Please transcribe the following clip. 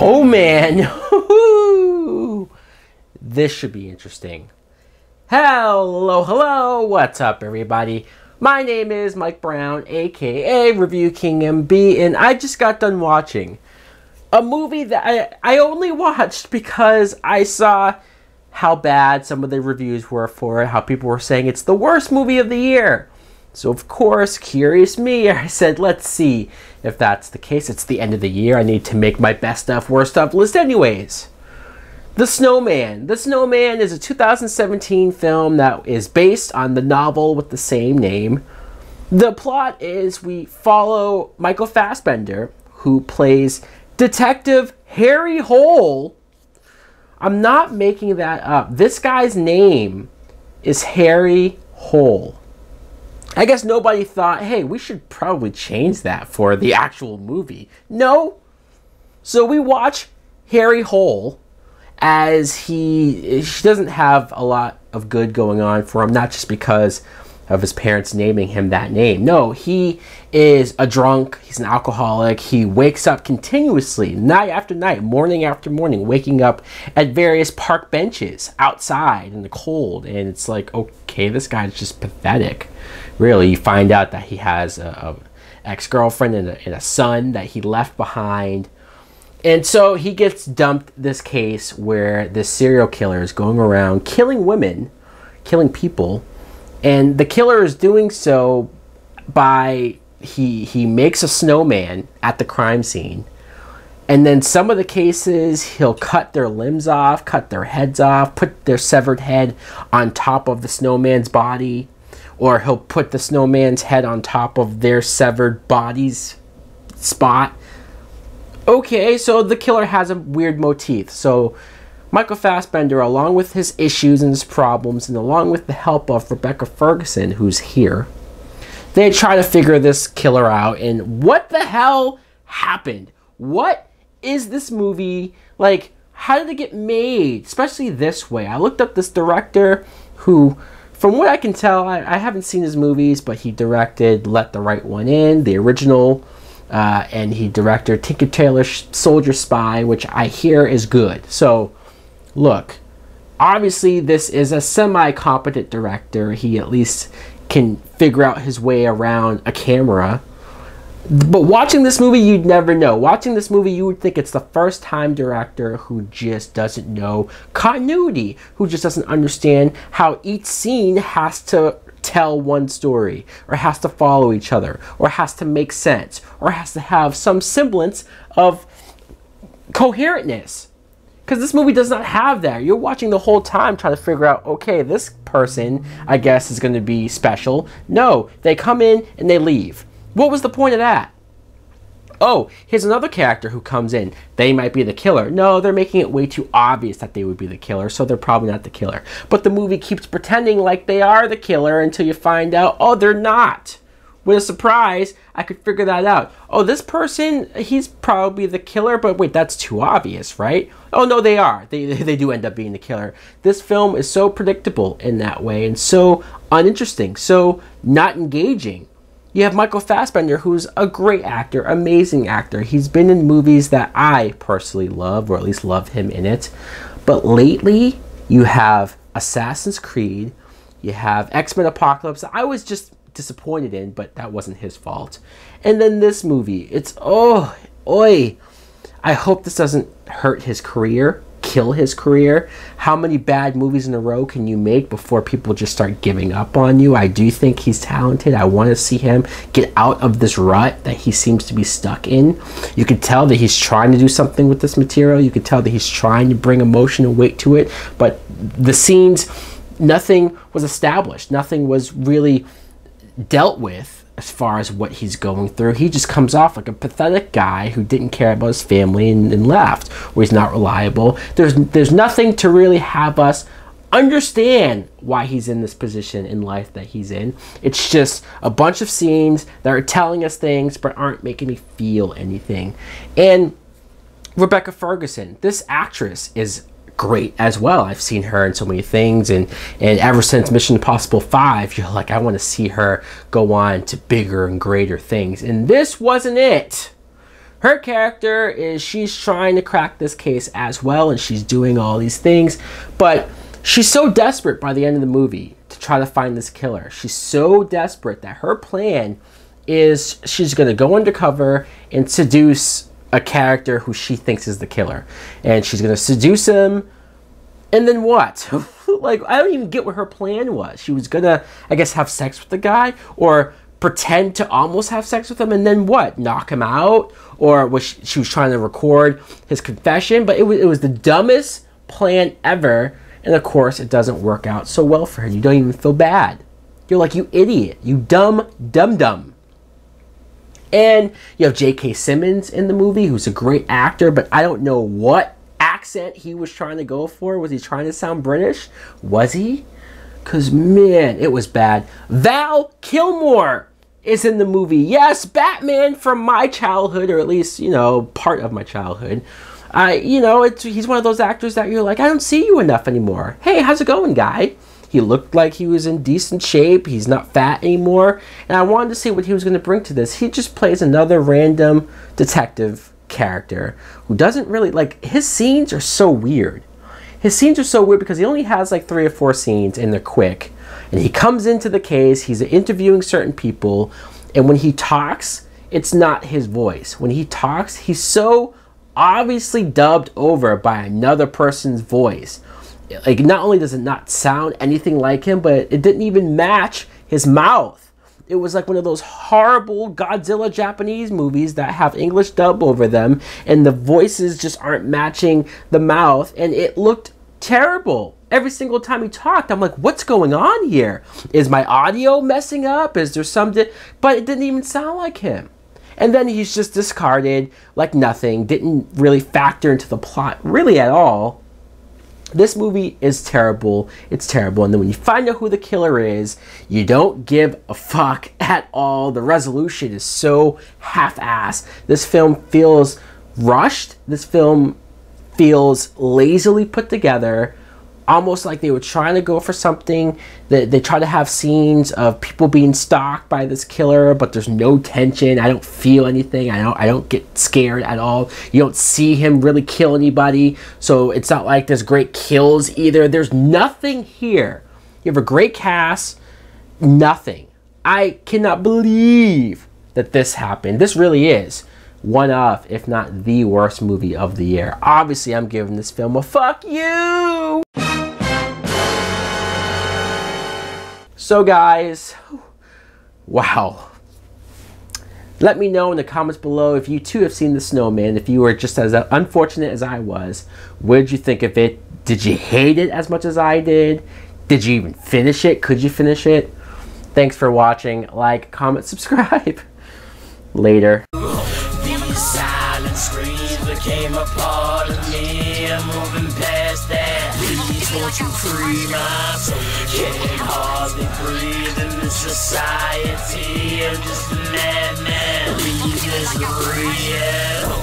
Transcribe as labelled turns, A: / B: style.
A: Oh man, this should be interesting. Hello, what's up everybody? My name is Mike Brown, aka ReviewKingMB, and I just got done watching a movie that I only watched because I saw how bad some of the reviews were for it, how people were saying it's the worst movie of the year. So of course, curious me, I said, let's see if that's the case. It's the end of the year. I need to make my best stuff, worst stuff list anyways. The Snowman. The Snowman is a 2017 film that is based on the novel with the same name. The plot is we follow Michael Fassbender, who plays Detective Harry Hole. I'm not making that up. This guy's name is Harry Hole. I guess nobody thought, hey, we should probably change that for the actual movie. No. So we watch Harry Hole as he doesn't have a lot of good going on for him, not just because of his parents naming him that name. No, he is a drunk, he's an alcoholic, he wakes up continuously, night after night, morning after morning, waking up at various park benches outside in the cold, and it's like, okay, this guy's just pathetic. Really, you find out that he has a ex-girlfriend and a son that he left behind. And so he gets dumped this case where this serial killer is going around killing women, killing people, and the killer is doing so by he makes a snowman at the crime scene, and then some of the cases he'll cut their limbs off, cut their heads off, put their severed head on top of the snowman's body, or he'll put the snowman's head on top of their severed body's spot. Okay, so the killer has a weird motif. So Michael Fassbender, along with his issues and his problems, and along with the help of Rebecca Ferguson, who's here, they try to figure this killer out. And what the hell happened? What is this movie? Like, how did it get made? Especially this way. I looked up this director who, from what I can tell, I haven't seen his movies, but he directed Let the Right One In, the original, and he directed Tinker Tailor Soldier Spy, which I hear is good. So, look, obviously this is a semi-competent director. He at least can figure out his way around a camera. But watching this movie, you'd never know. Watching this movie, you would think it's the first-time director who just doesn't know continuity, who just doesn't understand how each scene has to tell one story, or has to follow each other, or has to make sense, or has to have some semblance of coherentness. Because this movie does not have that. You're watching the whole time trying to figure out, okay, this person, I guess, is going to be special. No, they come in and they leave. What was the point of that? Oh, here's another character who comes in. They might be the killer. No, they're making it way too obvious that they would be the killer, so they're probably not the killer. But the movie keeps pretending like they are the killer until you find out, oh, they're not. With a surprise, I could figure that out. Oh, this person, he's probably the killer, but wait, that's too obvious, right? Oh, no, they are. They do end up being the killer. This film is so predictable in that way and so uninteresting, so not engaging. You have Michael Fassbender, who's a great actor, amazing actor. He's been in movies that I personally love, or at least love him in it. But lately, you have Assassin's Creed, you have X-Men Apocalypse. I was just disappointed in, but that wasn't his fault. And then this movie, it's, oh, oi. I hope this doesn't hurt his career, kill his career. How many bad movies in a row can you make before people just start giving up on you? I do think he's talented. I want to see him get out of this rut that he seems to be stuck in. You can tell that he's trying to do something with this material. You can tell that he's trying to bring emotion and weight to it, but the scenes, nothing was established. Nothing was really dealt with as far as what he's going through. He just comes off like a pathetic guy who didn't care about his family and left, or he's not reliable. There's nothing to really have us understand why he's in this position in life that he's in. It's just a bunch of scenes that are telling us things but aren't making me feel anything. And Rebecca Ferguson, this actress, is great as well. I've seen her in so many things, and ever since Mission Impossible 5, you're like, I want to see her go on to bigger and greater things, and this wasn't it. Her character is she's trying to crack this case as well, and she's doing all these things, but she's so desperate by the end of the movie to try to find this killer. She's so desperate that her plan is she's going to go undercover and seduce a character who she thinks is the killer. And she's going to seduce him, and then what? Like, I don't even get what her plan was. She was going to, I guess, have sex with the guy, or pretend to almost have sex with him, and then what? Knock him out? Or was she was trying to record his confession? But it was the dumbest plan ever, and of course it doesn't work out so well for her. You don't even feel bad. You're like, you idiot, you dumb. And you have J.K. Simmons in the movie, who's a great actor, but I don't know what accent he was trying to go for. Was he trying to sound British? Was he? Because, man, it was bad. Val Kilmer is in the movie. Yes, Batman from my childhood, or at least, you know, part of my childhood. He's one of those actors that you're like, I don't see you enough anymore. Hey, how's it going, guy? He looked like he was in decent shape. He's not fat anymore. And I wanted to see what he was going to bring to this. He just plays another random detective character who doesn't really, like, his scenes are so weird. His scenes are so weird because he only has like 3 or 4 scenes, and they're quick. And he comes into the case, he's interviewing certain people, and when he talks, it's not his voice. When he talks, he's so obviously dubbed over by another person's voice. Like, not only does it not sound anything like him, but it didn't even match his mouth. It was like one of those horrible Godzilla Japanese movies that have English dub over them, and the voices just aren't matching the mouth, and it looked terrible. Every single time he talked, I'm like, what's going on here? Is my audio messing up? Is there something? But it didn't even sound like him. And then he's just discarded like nothing, didn't really factor into the plot really at all. This movie is terrible. It's terrible. And then when you find out who the killer is, you don't give a fuck at all. The resolution is so half-assed. This film feels rushed. This film feels lazily put together. Almost like they were trying to go for something. They try to have scenes of people being stalked by this killer, but there's no tension. I don't feel anything. I don't get scared at all. You don't see him really kill anybody, so it's not like there's great kills either. There's nothing here. You have a great cast. Nothing. I cannot believe that this happened. This really is one of, if not the worst movie of the year. Obviously, I'm giving this film a fuck you! So guys, wow. Let me know in the comments below if you too have seen The Snowman, if you were just as unfortunate as I was. What did you think of it? Did you hate it as much as I did? Did you even finish it? Could you finish it? Thanks for watching. Like, comment, subscribe. Later.
B: These silent screams became a part of me. I'm moving past that. Please won't you free my soul? Can't hardly breathe in this society. I'm just a madman. Please, Mr. Real.